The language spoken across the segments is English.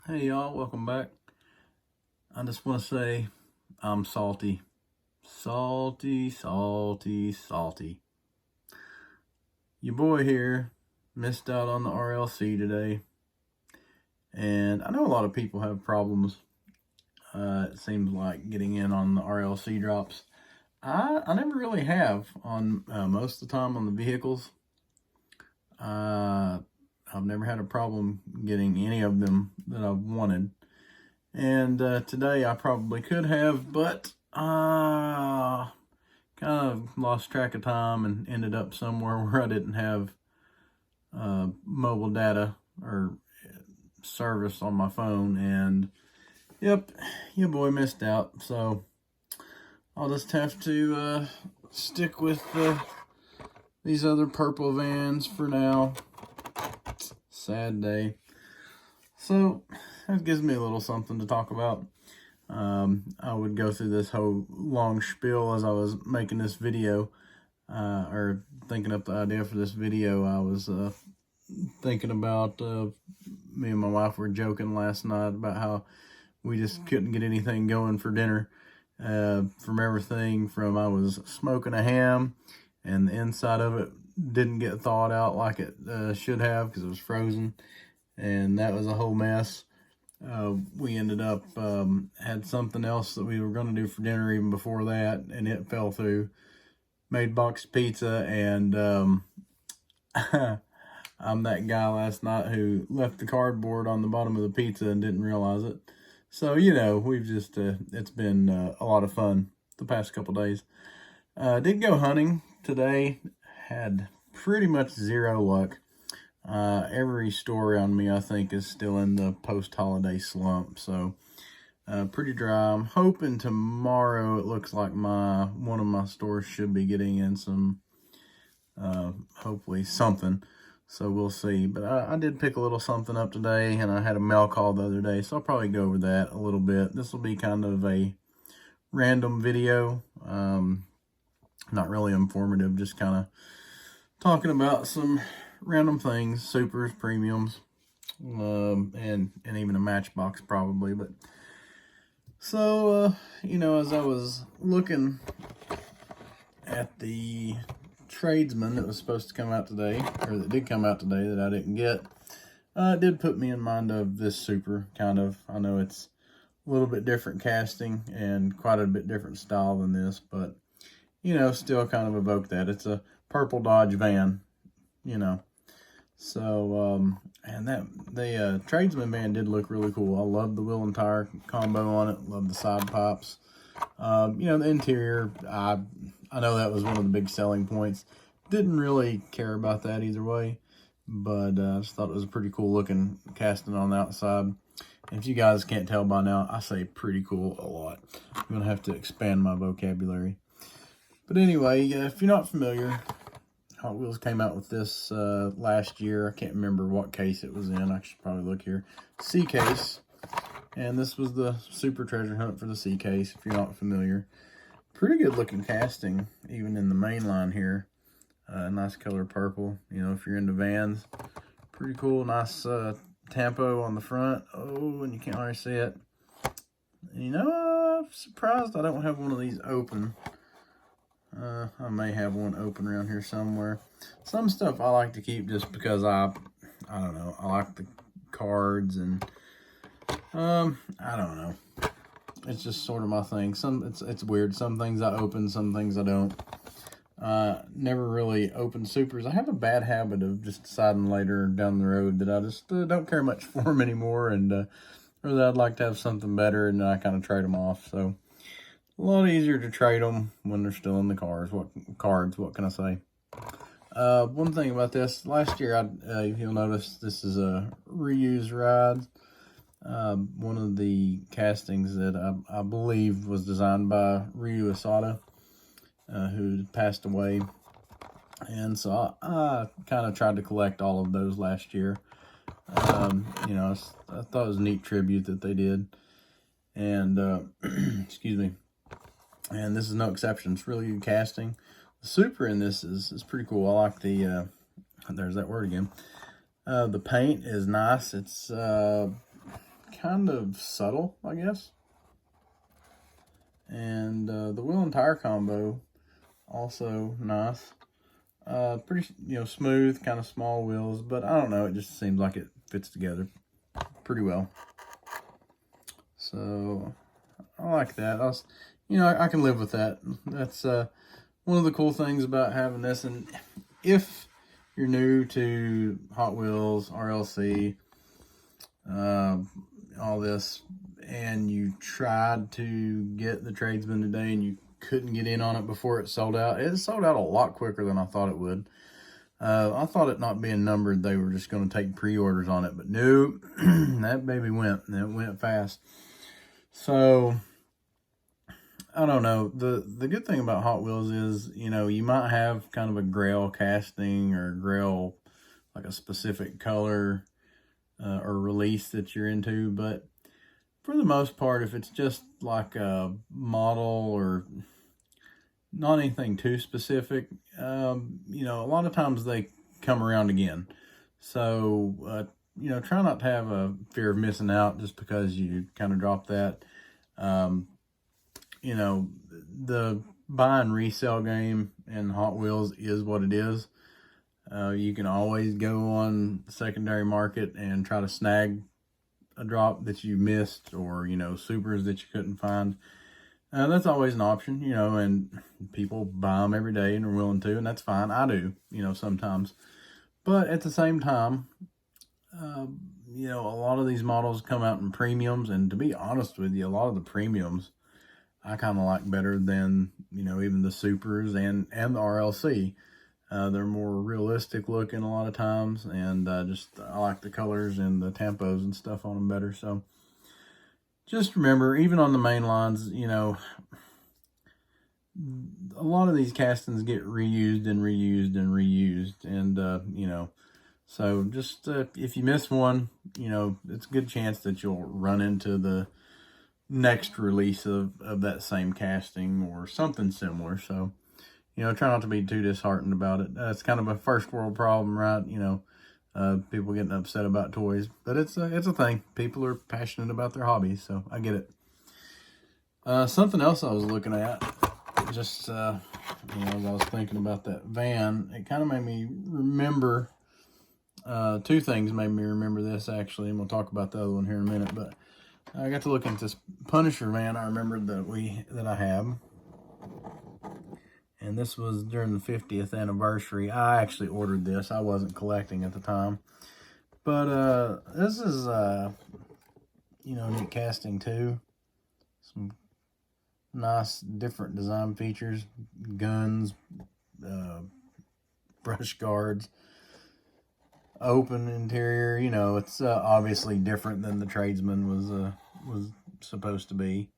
Hey y'all, welcome back. I just want to say I'm salty. Salty, salty, salty. Your boy here missed out on the RLC today. And I know a lot of people have problems, it seems like, getting in on the RLC drops. I never really have on most of the time on the vehicles. I've never had a problem getting any of them that I've wanted. And today I probably could have, but kind of lost track of time and ended up somewhere where I didn't have mobile data or service on my phone. And yep, your boy missed out. So I'll just have to stick with these other purple vans for now. Sad day. So that gives me a little something to talk about. I would go through this whole long spiel as I was making this video, or thinking up the idea for this video. I was thinking about, me and my wife were joking last night about how we just couldn't get anything going for dinner. From everything from I was smoking a ham and the inside of it didn't get thawed out like it should have because it was frozen, and that was a whole mess. We ended up had something else that we were going to do for dinner even before that, and it fell through. Made box pizza, and I'm that guy last night who left the cardboard on the bottom of the pizza and didn't realize it. So, you know, we've just, it's been a lot of fun the past couple days. Did go hunting today, had pretty much zero luck. Every store around me, I think, is still in the post-holiday slump, so pretty dry. I'm hoping tomorrow it looks like one of my stores should be getting in some, hopefully something, so we'll see. But I did pick a little something up today, and I had a mail call the other day, so I'll probably go over that a little bit. This will be kind of a random video, not really informative, just kind of talking about some random things, supers, premiums, and even a matchbox probably. But so you know, as I was looking at the Tradesman that was supposed to come out today, or that did come out today that I didn't get, it did put me in mind of this super, kind of. I know it's a little bit different casting and quite a bit different style than this, but you know, still kind of evoke that. It's a purple Dodge van, you know. So, and the Tradesman van did look really cool. I love the wheel and tire combo on it. Love the side pops. You know, the interior, I know that was one of the big selling points. Didn't really care about that either way, but I just thought it was a pretty cool looking casting on the outside. If you guys can't tell by now, I say pretty cool a lot. I'm going to have to expand my vocabulary. But anyway, if you're not familiar, Hot Wheels came out with this last year. I can't remember what case it was in. I should probably look here. C case. And this was the Super Treasure Hunt for the C case, if you're not familiar. Pretty good looking casting, even in the main line here. Nice color purple, you know, if you're into vans. Pretty cool. Nice tampo on the front. Oh, and you can't hardly see it. And you know, I'm surprised I don't have one of these open. I may have one open around here somewhere. Some stuff I like to keep just because I don't know, I like the cards, and I don't know. It's just sort of my thing. It's weird. Some things I open, some things I don't. Never really open supers. I have a bad habit of just deciding later down the road that I just don't care much for them anymore, and or that I'd like to have something better, and I kind of trade them off. So a lot easier to trade them when they're still in the cars. What can I say? One thing about this, last year, you'll notice this is a reused ride. One of the castings that I believe was designed by Ryu Asada, who passed away. And so I kind of tried to collect all of those last year. You know, I thought it was a neat tribute that they did. And, excuse me. And this is no exception. It's really good casting. The super in this is pretty cool. I like the, there's that word again. The paint is nice. It's kind of subtle, I guess. And the wheel and tire combo, also nice. Pretty, smooth, kind of small wheels, but I don't know, it just seems like it fits together pretty well. So I like that. I can live with that. That's one of the cool things about having this. And if you're new to Hot Wheels, RLC, all this, and you tried to get the Tradesman today and you couldn't get in on it before it sold out a lot quicker than I thought it would. I thought it not being numbered, they were just going to take pre-orders on it, but no, that baby went, and it went fast. So I don't know. The good thing about Hot Wheels is, you might have kind of a grail casting or grail, like a specific color or release that you're into, but for the most part, if it's just like a model or not anything too specific, a lot of times they come around again. So, try not to have a fear of missing out just because you kind of drop that. The buy and resell game in Hot Wheels is what it is. You can always go on the secondary market and try to snag a drop that you missed, or, supers that you couldn't find. That's always an option, and people buy them every day and are willing to, and that's fine. I do, sometimes. But at the same time, a lot of these models come out in premiums, and to be honest with you, a lot of the premiums I kind of like better than, even the supers and the RLC. They're more realistic looking a lot of times, and I like the colors and the tempos and stuff on them better. So just remember, even on the main lines, a lot of these castings get reused and reused and reused, and so just if you miss one, it's a good chance that you'll run into the next release of that same casting or something similar. So try not to be too disheartened about it. It's kind of a first world problem, right? People getting upset about toys, but it's a thing. People are passionate about their hobbies, so I get it. Something else I was looking at, just as I was thinking about that van, it kind of made me remember two things. Made me remember this, actually, and we'll talk about the other one here in a minute. But I got to look at this Punisher van. I remembered that I have. And this was during the 50th anniversary. I actually ordered this. I wasn't collecting at the time. But this is, neat casting too. Some nice different design features. Guns, brush guards, open interior. It's obviously different than the Tradesman was supposed to be.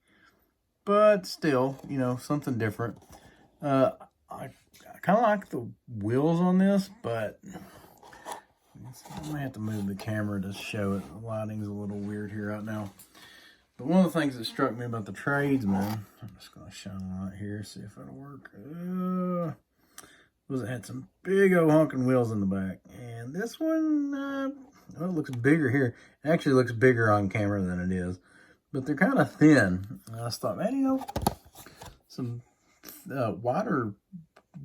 But still, something different. I kind of like the wheels on this, but I might have to move the camera to show it. The lighting's a little weird here right now. But one of the things that struck me about the Tradesman, I'm just going to shine a light here, see if it'll work, was it had some big old honking wheels in the back. And this one, it looks bigger here. It actually looks bigger on camera than it is. But they're kind of thin. And I just thought, man, some wider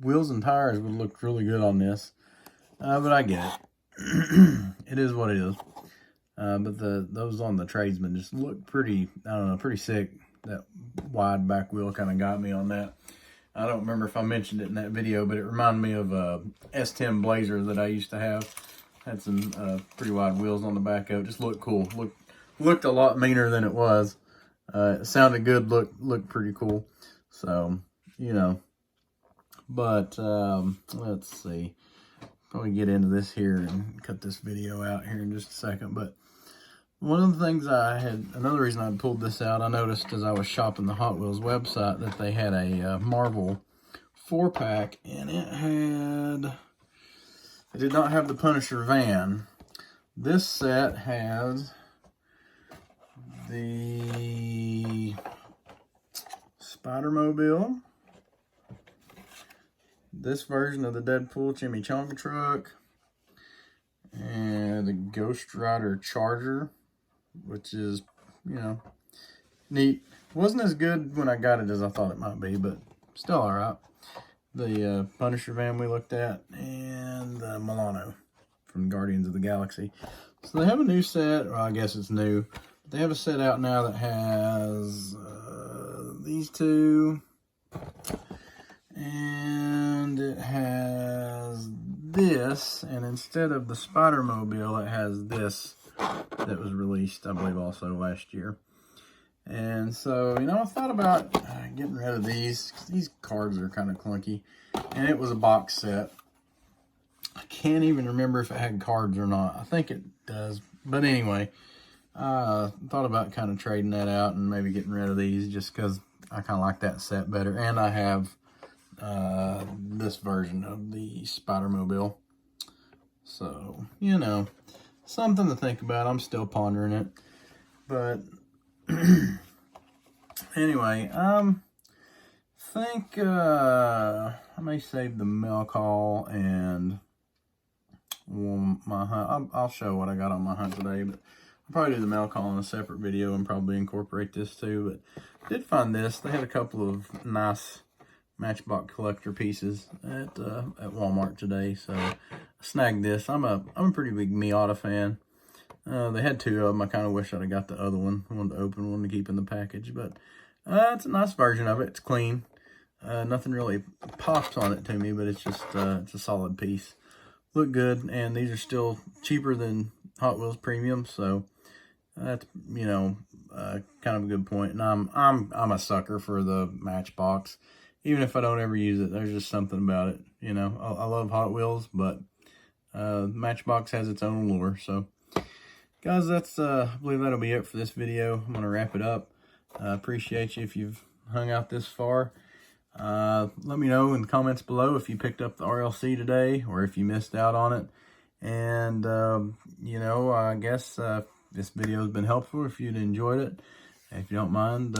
wheels and tires would look really good on this, but I get it. It is what it is. But those on the Tradesman just look pretty, I don't know, pretty sick. That wide back wheel kind of got me on that. I don't remember if I mentioned it in that video, but it reminded me of a S10 Blazer that I used to have. Had some pretty wide wheels on the back of it. Just looked cool. Looked a lot meaner than it was. It sounded good. Looked pretty cool. So, but let's see. Probably get into this here and cut this video out here in just a second. But one of the things another reason I pulled this out, I noticed as I was shopping the Hot Wheels website that they had a Marvel 4-pack, and it did not have the Punisher van. This set has the Spider-Mobile, this version of the Deadpool Chimichanga truck, and the Ghost Rider Charger, which is, you know, neat. Wasn't as good when I got it as I thought it might be, but still all right. The Punisher van we looked at, and the Milano from Guardians of the Galaxy. So they have a new set, well, I guess it's new. They have a set out now that has these two, and it has this, and instead of the Spider-Mobile, it has this that was released, I believe, also last year. And so, you know, I thought about getting rid of these, 'cause these cards are kind of clunky, and it was a box set. I can't even remember if it had cards or not. I think it does, but anyway, I thought about kind of trading that out and maybe getting rid of these just because I kind of like that set better. And I have this version of the Spider-Mobile. So, you know, something to think about. I'm still pondering it. But anyway, think I may save the mail call and my hunt. I'll show what I got on my hunt today, but I'll probably do the mail call in a separate video and probably incorporate this too. But I did find this. They had a couple of nice Matchbox collector pieces at Walmart today, so I snagged this. I'm a pretty big Miata fan. They had two of them. I kind of wish I'd have got the other one. I wanted to open one to keep in the package, but it's a nice version of it. It's clean. Nothing really pops on it to me, but it's just it's a solid piece. Look good, and these are still cheaper than Hot Wheels Premium, so that's, you know, kind of a good point. And I'm a sucker for the Matchbox. Even if I don't ever use it, there's just something about it. You know, I love Hot Wheels, but Matchbox has its own lure, so. Guys, that's I believe that'll be it for this video. I'm gonna wrap it up. Appreciate you if you've hung out this far. Let me know in the comments below if you picked up the RLC today or if you missed out on it. And you know, I guess this video has been helpful. If you'd enjoyed it, if you don't mind,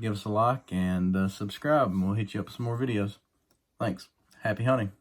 give us a like and subscribe, and we'll hit you up with some more videos. Thanks. Happy hunting.